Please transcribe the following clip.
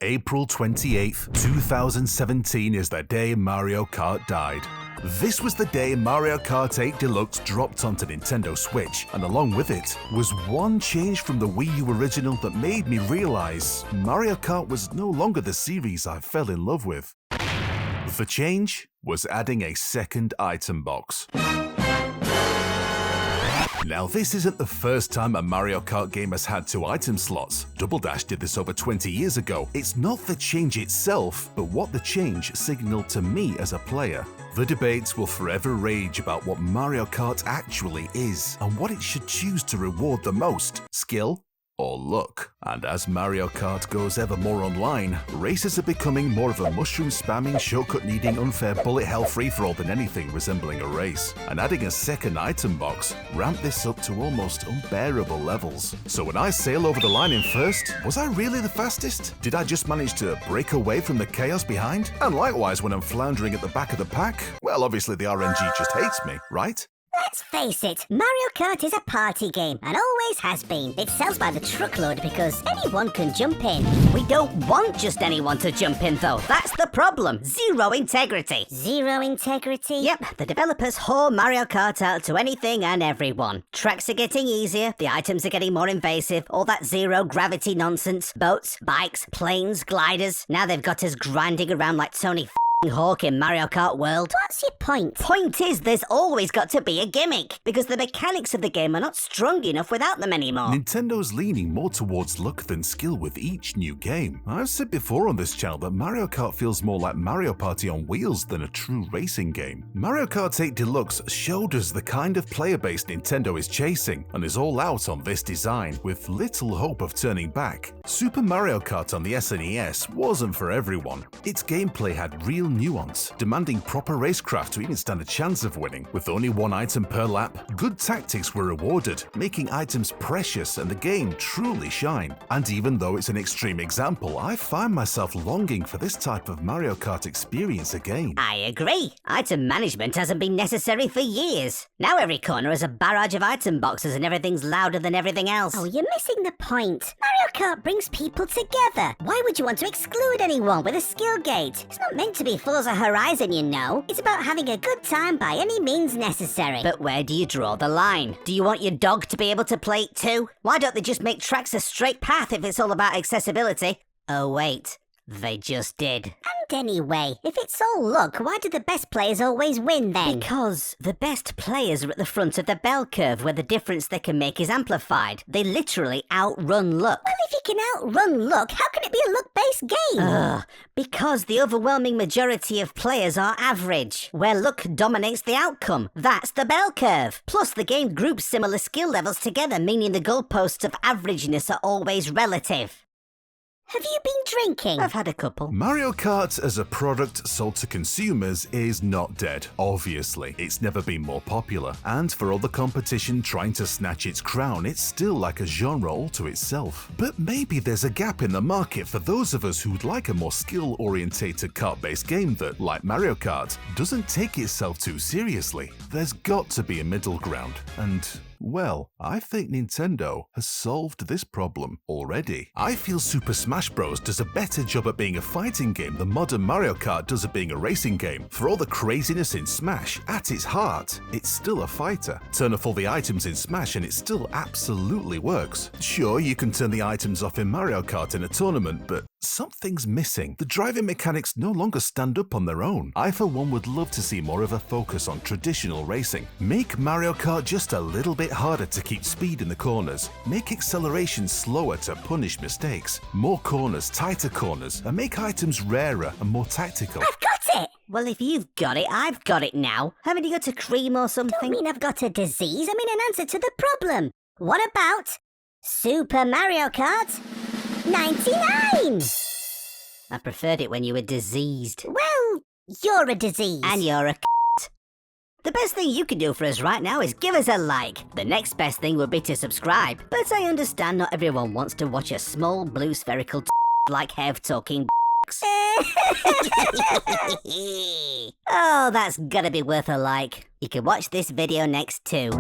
April 28th, 2017 is the day Mario Kart died. This was the day Mario Kart 8 Deluxe dropped onto Nintendo Switch, and along with it was one change from the Wii U original that made me realize Mario Kart was no longer the series I fell in love with. The change was adding a second item box. Now, this isn't the first time a Mario Kart game has had 2 item slots. Double Dash did this over 20 years ago. It's not the change itself, but what the change signaled to me as a player. The debates will forever rage about what Mario Kart actually is and what it should choose to reward the most: skill or luck. And as Mario Kart goes ever more online, races are becoming more of a mushroom-spamming, shortcut-needing, unfair bullet hell free-for-all than anything resembling a race. And adding a second item box ramped this up to almost unbearable levels. So when I sail over the line in first, was I really the fastest? Did I just manage to break away from the chaos behind? And likewise, when I'm floundering at the back of the pack, well, obviously the RNG just hates me, right? Let's face it, Mario Kart is a party game, and always has been. It sells by the truckload because anyone can jump in. We don't want just anyone to jump in, though. That's the problem. Zero integrity. Zero integrity? Yep, the developers whore Mario Kart out to anything and everyone. Tracks are getting easier, the items are getting more invasive, all that zero gravity nonsense. Boats, bikes, planes, gliders. Now they've got us grinding around like Tony Hawk in Mario Kart World. What's your point? Point is, there's always got to be a gimmick, because the mechanics of the game are not strong enough without them anymore. Nintendo's leaning more towards luck than skill with each new game. I've said before on this channel that Mario Kart feels more like Mario Party on wheels than a true racing game. Mario Kart 8 Deluxe showed us the kind of player base Nintendo is chasing, and is all out on this design, with little hope of turning back. Super Mario Kart on the SNES wasn't for everyone. Its gameplay had real nuance, demanding proper racecraft to even stand a chance of winning. With only 1 item per lap, good tactics were rewarded, making items precious and the game truly shine. And even though it's an extreme example, I find myself longing for this type of Mario Kart experience again. I agree. Item management hasn't been necessary for years. Now every corner is a barrage of item boxes and everything's louder than everything else. Oh, you're missing the point. Mario Kart brings people together. Why would you want to exclude anyone with a skill gate? It's not meant to be Forza Horizon, you know. It's about having a good time by any means necessary. But where do you draw the line? Do you want your dog to be able to play it too? Why don't they just make tracks a straight path if it's all about accessibility? Oh wait, they just did. And anyway, if it's all luck, why do the best players always win then? Because the best players are at the front of the bell curve where the difference they can make is amplified. They literally outrun luck. Well, if you can outrun luck, how can it be a luck-based game? Because the overwhelming majority of players are average, where luck dominates the outcome. That's the bell curve. Plus, the game groups similar skill levels together, meaning the goalposts of averageness are always relative. Have you been drinking? I've had a couple. Mario Kart as a product sold to consumers is not dead. Obviously, it's never been more popular. And for all the competition trying to snatch its crown, it's still like a genre all to itself. But maybe there's a gap in the market for those of us who'd like a more skill-orientated kart-based game that, like Mario Kart, doesn't take itself too seriously. There's got to be a middle ground, and well, I think Nintendo has solved this problem already. I feel Super Smash Bros. Does a better job at being a fighting game than modern Mario Kart does at being a racing game. For all the craziness in Smash, at its heart, it's still a fighter. Turn off all the items in Smash and it still absolutely works. Sure, you can turn the items off in Mario Kart in a tournament, but something's missing. The driving mechanics no longer stand up on their own. I, for one, would love to see more of a focus on traditional racing. Make Mario Kart just a little bit harder to keep speed in the corners. Make acceleration slower to punish mistakes. More corners, tighter corners, and make items rarer and more tactical. I've got it! Well, if you've got it, I've got it now. Haven't you got a cream or something? Don't mean I've got a disease, I mean an answer to the problem. What about Super Mario Kart 99? I preferred it when you were diseased. Well, you're a disease. And you're a The best thing you can do for us right now is give us a like. The next best thing would be to subscribe. But I understand not everyone wants to watch a small blue spherical like Hev talking Oh, that's gotta be worth a like. You can watch this video next too.